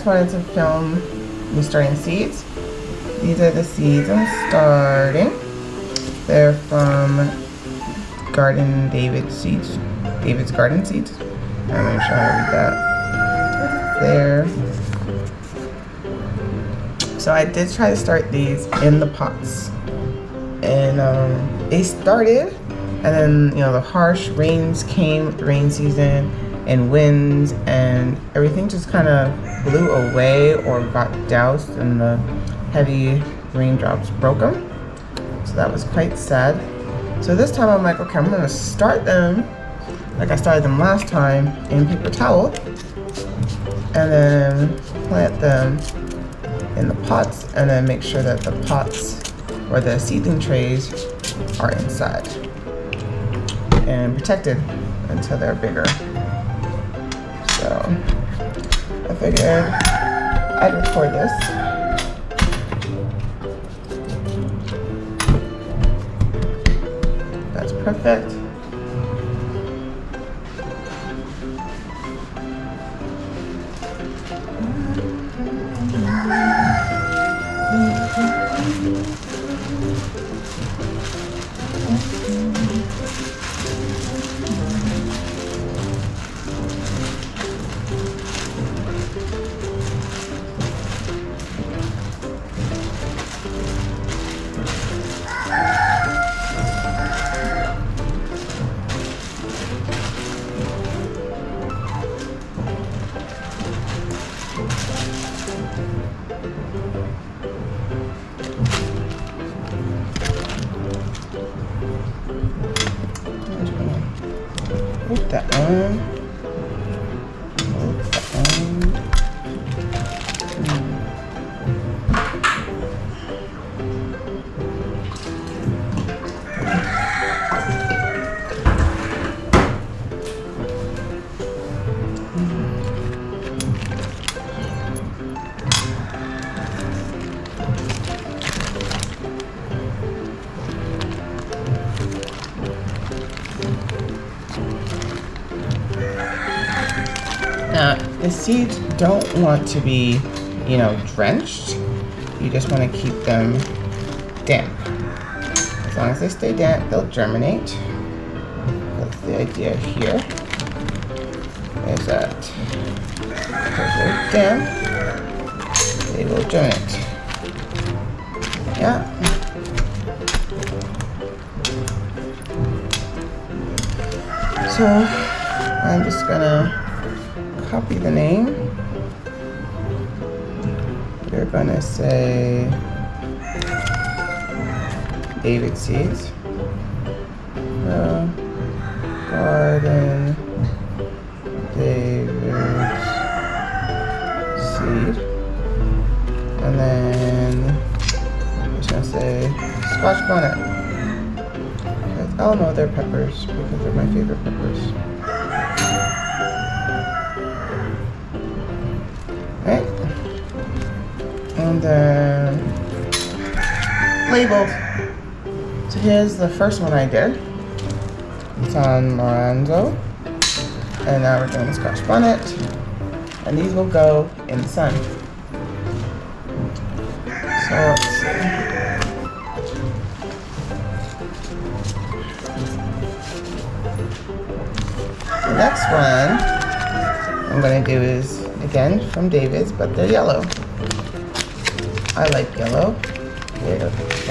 wanted to film me starting seeds. These are the seeds I'm starting. They're from David's Garden Seeds. I'm going to show how to read that. There. So I did try to start these in the pots. And they started, and then the harsh rains came, rain season, and winds, and everything just kind of blew away or got doused, and the heavy raindrops broke them. So that was quite sad. So this time I'm like, okay, I'm gonna start them like I started them last time in paper towel, and then plant them in the pots, and then make sure that the pots or the seedling trays are inside and protected until they're bigger. So I figured I'd record this. That's perfect. Put that on. Put that on. Now, the seeds don't want to be, drenched. You just want to keep them damp. As long as they stay damp, they'll germinate. That's the idea here. Is that because they're damp, they will germinate. Yeah. So I'm just gonna copy the name. We're gonna say David Seeds. Garden David's Seed. And then I'm just gonna say Squash Bonnet. Oh no, they're peppers because they're my favorite peppers. Right? And then labeled. So here's the first one I did. It's on Lorenzo. And now we're doing the Scotch Bonnet. And these will go in the sun. So let's see. The next one I'm going to do is, again, from David's, but they're yellow. I like yellow. They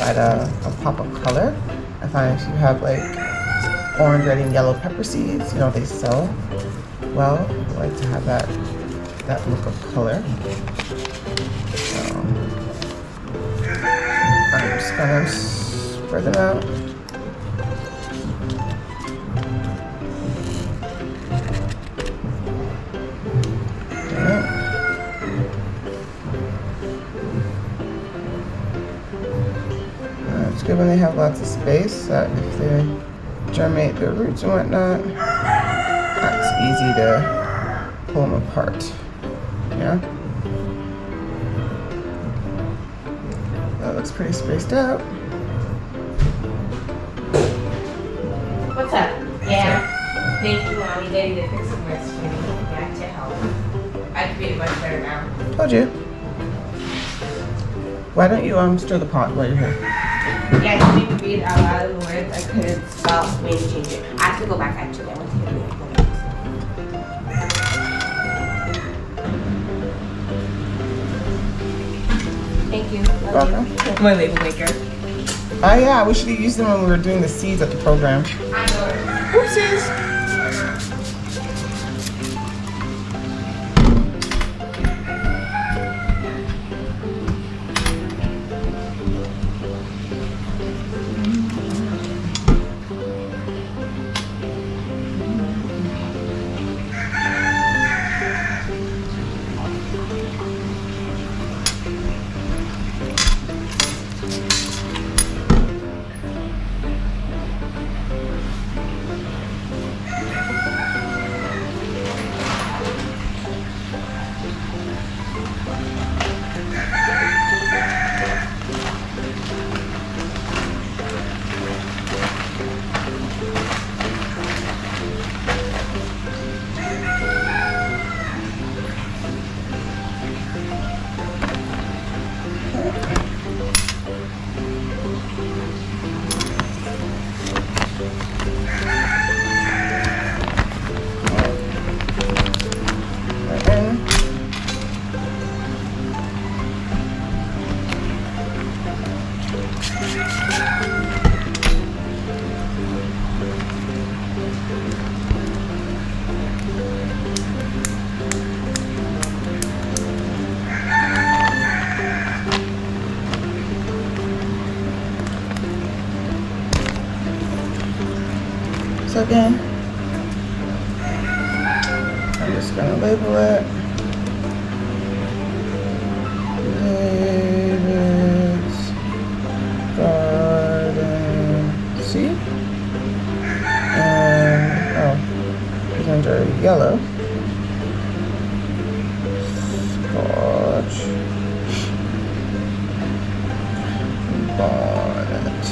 add a pop of color. I find if you have like orange, red, and yellow pepper seeds, they sell well. I like to have that look of color. So I'm just going to spread them out. It's good when they have lots of space, that if they germinate their roots and whatnot, it's easy to pull them apart. Yeah? That looks pretty spaced out. What's up? Yeah. Thank you, Mommy. Daddy, to fix some rest for me. Back to help. I can be much better now. Told you. Why don't you stir the pot while you're here? Yeah, you made me read out loud the words I couldn't spell. Made me change it. I have to go back actually. I want to get it. Thank you. Welcome. My label maker. Oh yeah, we should have used them when we were doing the seeds at the program. I know. Oopsies. So again, I'm just gonna label it. David's Garden Seed. And these ones are yellow. Scotch bonnet.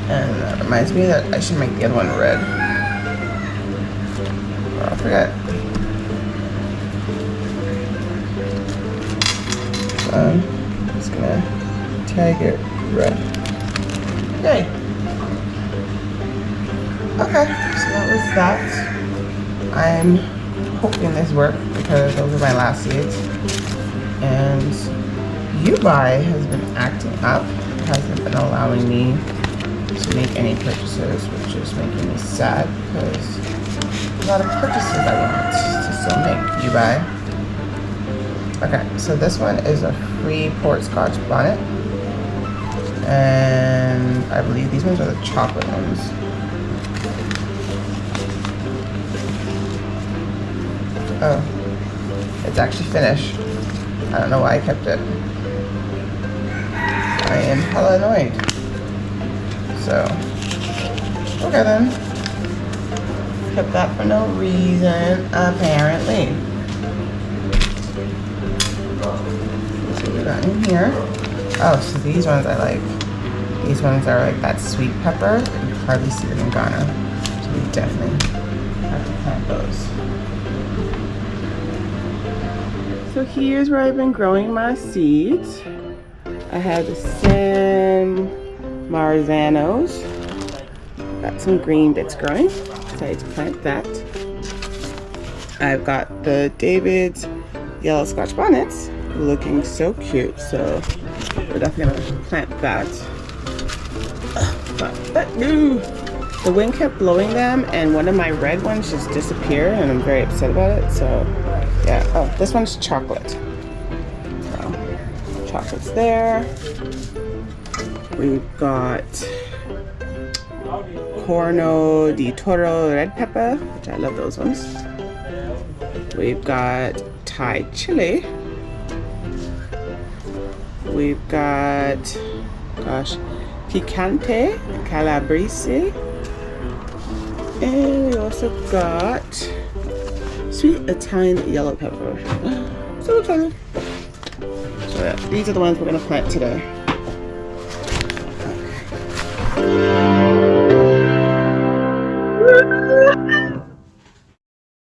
And that reminds me that I should make the other one red. Oh, I forgot. So I'm just gonna tag it red. Yay! Okay, so that was that. I'm hoping this worked because those are my last seeds. And Ubuy has been acting up. It hasn't been allowing me to make any purchases, which is making me sad because a lot of purchases I want to still make. Ubuy. Okay, so this one is a free port Scotch bonnet, and I believe these ones are the chocolate ones. Oh, it's actually finished. I don't know why I kept it. I am hella annoyed. So, okay then. Kept that for no reason, apparently. Let's see what we got in here. Oh, so these ones I like. These ones are like that sweet pepper. You can hardly see them in Ghana. So we definitely have to plant those. So here's where I've been growing my seeds. I have the San Marzanos. Got some green bits growing. Decided to plant that. I've got the David's yellow Scotch bonnets looking so cute. So we're definitely gonna plant that. But the wind kept blowing them, and one of my red ones just disappeared, and I'm very upset about it. So yeah. Oh, this one's chocolate. So chocolate's there. We've got Corno di Toro red pepper, which I love those ones. We've got Thai chili. We've got, gosh, Picante Calabrese. And we also got sweet Italian yellow pepper. So excited. So yeah, these are the ones we're gonna plant today. Okay.